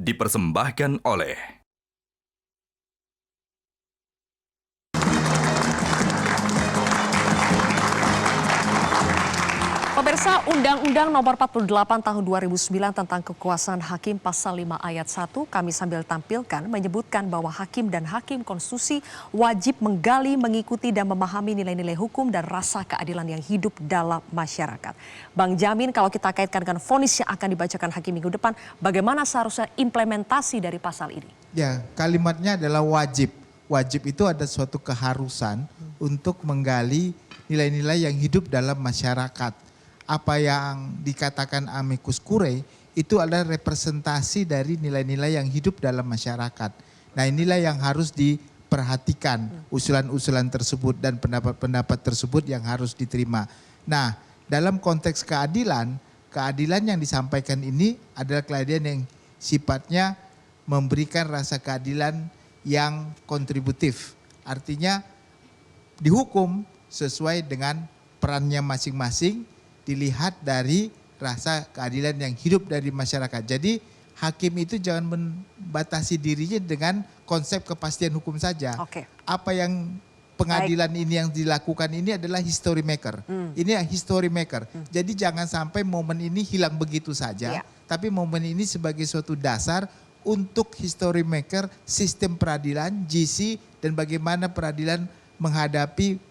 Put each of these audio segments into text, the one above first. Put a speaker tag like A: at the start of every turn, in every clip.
A: dipersembahkan oleh
B: Pemirsa, Undang-Undang Nomor 48 Tahun 2009 tentang Kekuasaan Hakim Pasal 5 Ayat 1 kami sambil tampilkan menyebutkan bahwa hakim dan hakim konstitusi wajib menggali, mengikuti dan memahami nilai-nilai hukum dan rasa keadilan yang hidup dalam masyarakat. Bang Jamin, kalau kita kaitkan dengan vonis yang akan dibacakan hakim minggu depan, bagaimana seharusnya implementasi dari pasal ini? Ya, kalimatnya adalah wajib. Wajib itu ada suatu keharusan untuk menggali nilai-nilai yang hidup dalam masyarakat. Apa yang dikatakan amicus curiae itu adalah representasi dari nilai-nilai yang hidup dalam masyarakat. Nah, inilah yang harus diperhatikan, usulan-usulan tersebut dan pendapat-pendapat tersebut yang harus diterima. Nah, dalam konteks keadilan, keadilan yang disampaikan ini adalah keadilan yang sifatnya memberikan rasa keadilan yang kontributif. Artinya dihukum sesuai dengan perannya masing-masing, dilihat dari rasa keadilan yang hidup dari masyarakat. Jadi hakim itu jangan membatasi dirinya dengan konsep kepastian hukum saja. Apa yang pengadilan ini yang dilakukan ini adalah history maker. Ini history maker. Jadi jangan sampai momen ini hilang begitu saja. Tapi momen ini sebagai suatu dasar untuk history maker sistem peradilan, GC, dan bagaimana peradilan menghadapi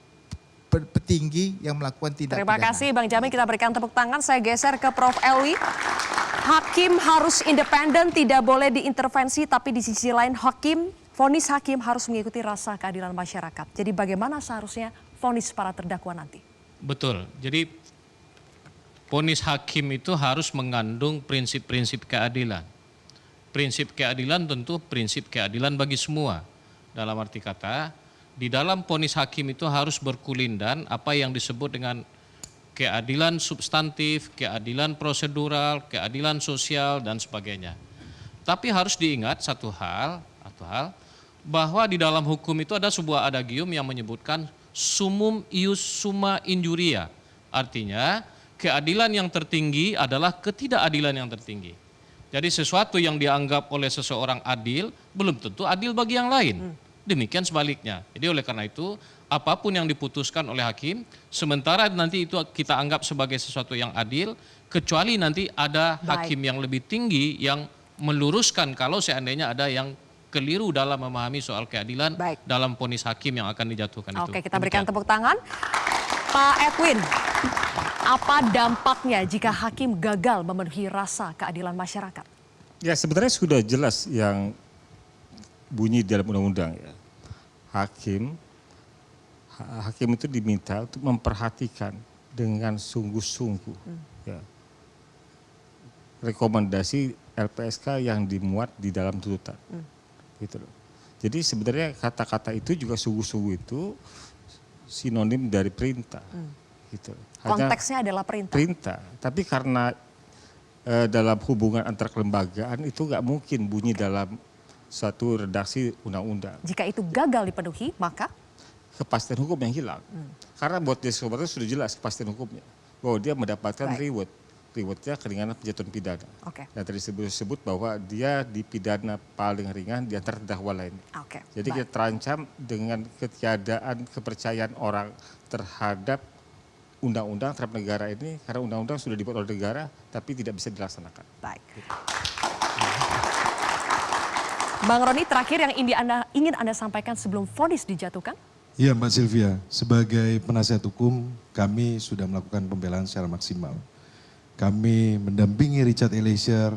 B: petinggi yang melakukan tindak pidana. Terima kasih Bang Jamin, kita berikan tepuk tangan. Saya geser ke Prof. Elwi. Hakim harus independen, tidak boleh diintervensi, tapi di sisi lain vonis hakim harus mengikuti rasa keadilan masyarakat. Jadi bagaimana seharusnya vonis para terdakwa nanti?
C: Betul, jadi vonis hakim itu harus mengandung prinsip-prinsip keadilan. Prinsip keadilan tentu prinsip keadilan bagi semua. Dalam arti kata, di dalam vonis hakim itu harus berkulindan apa yang disebut dengan keadilan substantif, keadilan prosedural, keadilan sosial, dan sebagainya. Tapi harus diingat satu hal, bahwa di dalam hukum itu ada sebuah adagium yang menyebutkan summum ius summa injuria. Artinya keadilan yang tertinggi adalah ketidakadilan yang tertinggi. Jadi sesuatu yang dianggap oleh seseorang adil, belum tentu adil bagi yang lain. Demikian sebaliknya. Jadi oleh karena itu, apapun yang diputuskan oleh hakim, sementara nanti itu kita anggap sebagai sesuatu yang adil, kecuali nanti ada hakim yang lebih tinggi yang meluruskan kalau seandainya ada yang keliru dalam memahami soal keadilan dalam vonis hakim yang akan dijatuhkan itu.
B: Oke, kita berikan tepuk tangan. Pak Edwin, apa dampaknya jika hakim gagal memenuhi rasa keadilan masyarakat?
D: Ya, sebenarnya sudah jelas yang bunyi dalam undang-undang ya. Hakim itu diminta untuk memperhatikan dengan sungguh-sungguh ya, rekomendasi LPSK yang dimuat di dalam tuntutan. Gitu loh. Jadi sebenarnya kata-kata itu juga sungguh-sungguh itu sinonim dari perintah. Gitu.
B: Konteksnya adalah perintah.
D: Perintah, tapi karena dalam hubungan antar kelembagaan itu nggak mungkin bunyi dalam suatu redaksi undang-undang.
B: Jika itu gagal dipenuhi, maka?
D: Kepastian hukum yang hilang. Karena buat justice collaborator sudah jelas kepastian hukumnya. Bahwa dia mendapatkan reward. Rewardnya keringanan penjatuhan pidana. Dan tadi disebut bahwa dia dipidana paling ringan di antara terdakwa lainnya. Jadi kita terancam dengan ketiadaan kepercayaan orang terhadap undang-undang terhadap negara ini. Karena undang-undang sudah dibuat oleh negara tapi tidak bisa dilaksanakan.
B: Bang Roni, terakhir yang ingin Anda sampaikan sebelum vonis dijatuhkan?
E: Iya Mbak Sylvia, sebagai penasihat hukum kami sudah melakukan pembelaan secara maksimal. Kami mendampingi Richard Eliezer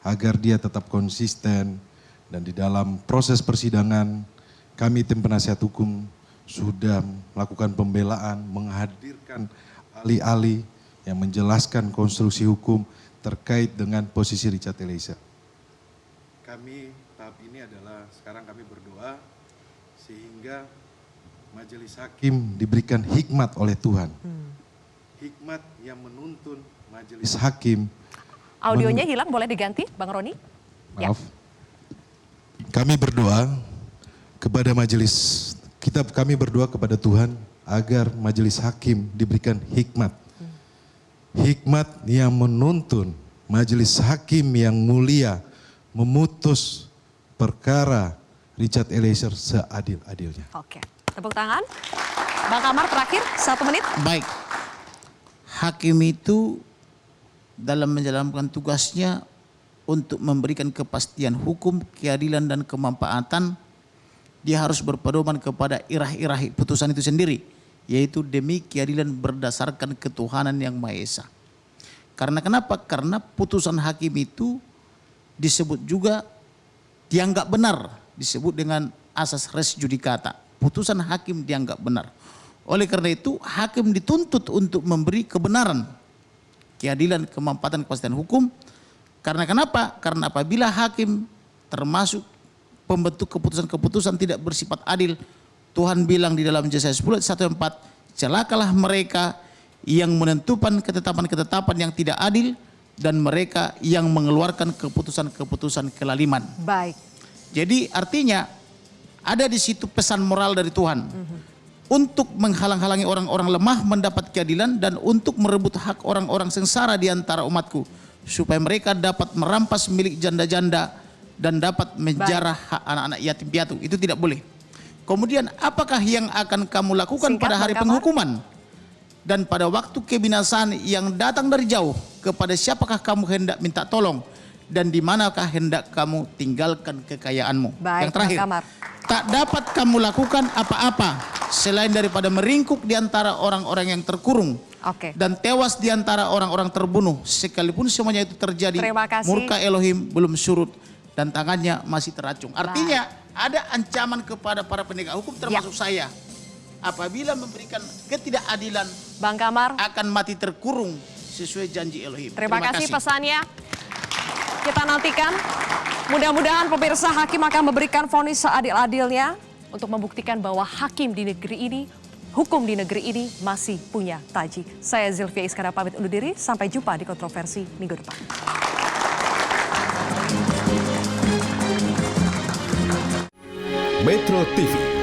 E: agar dia tetap konsisten dan di dalam proses persidangan kami tim penasihat hukum sudah melakukan pembelaan, menghadirkan ahli-ahli yang menjelaskan konstruksi hukum terkait dengan posisi Richard Eliezer. Kami tahap ini adalah sekarang kami berdoa sehingga majelis hakim diberikan hikmat oleh Tuhan. Hikmat yang menuntun majelis hakim.
B: Audionya hilang, boleh diganti Bang Roni?
E: Maaf. Kami berdoa kepada majelis, kami berdoa kepada Tuhan agar majelis hakim diberikan hikmat. Hikmat yang menuntun majelis hakim yang mulia memutus perkara Richard Eliezer seadil-adilnya.
B: Oke, tepuk tangan. Bang Kamar terakhir 1 menit.
F: Baik, hakim itu dalam menjalankan tugasnya untuk memberikan kepastian hukum, keadilan dan kemanfaatan, dia harus berpedoman kepada irah-irah putusan itu sendiri, yaitu demi keadilan berdasarkan ketuhanan yang Maha Esa. Karena kenapa? Karena putusan hakim itu disebut juga dianggap benar, disebut dengan asas res judicata. Putusan hakim dianggap benar. Oleh karena itu hakim dituntut untuk memberi kebenaran, keadilan, kemanfaatan, kepastian hukum. Karena kenapa? Karena apabila hakim termasuk pembentuk keputusan-keputusan tidak bersifat adil, Tuhan bilang di dalam Yesaya 10:1-4, celakalah mereka yang menentukan ketetapan-ketetapan yang tidak adil dan mereka yang mengeluarkan keputusan-keputusan kelaliman.
B: Baik.
F: Jadi artinya ada di situ pesan moral dari Tuhan untuk menghalang-halangi orang-orang lemah mendapat keadilan dan untuk merebut hak orang-orang sengsara di antara umatku supaya mereka dapat merampas milik janda-janda dan dapat menjarah hak anak-anak yatim piatu. Itu tidak boleh. Kemudian apakah yang akan kamu lakukan pada hari penghukuman? Dan pada waktu kebinasaan yang datang dari jauh, kepada siapakah kamu hendak minta tolong? Dan di manakah hendak kamu tinggalkan kekayaanmu?
B: Baik,
F: yang terakhir, tak dapat kamu lakukan apa-apa selain daripada meringkuk di antara orang-orang yang terkurung. Dan tewas di antara orang-orang terbunuh. Sekalipun semuanya itu terjadi, murka Elohim belum surut dan tangannya masih teracung. Artinya ada ancaman kepada para penegak hukum termasuk saya. Apabila memberikan ketidakadilan,
B: Bang Kamar
F: akan mati terkurung sesuai janji Elohim.
B: Terima kasih pesannya. Kita nantikan. Mudah-mudahan pemirsa hakim akan memberikan vonis seadil-adilnya untuk membuktikan bahwa hakim di negeri ini, hukum di negeri ini masih punya taji. Saya Zilvia Iskandar pamit undur diri. Sampai jumpa di Kontroversi minggu depan.
G: Metro TV.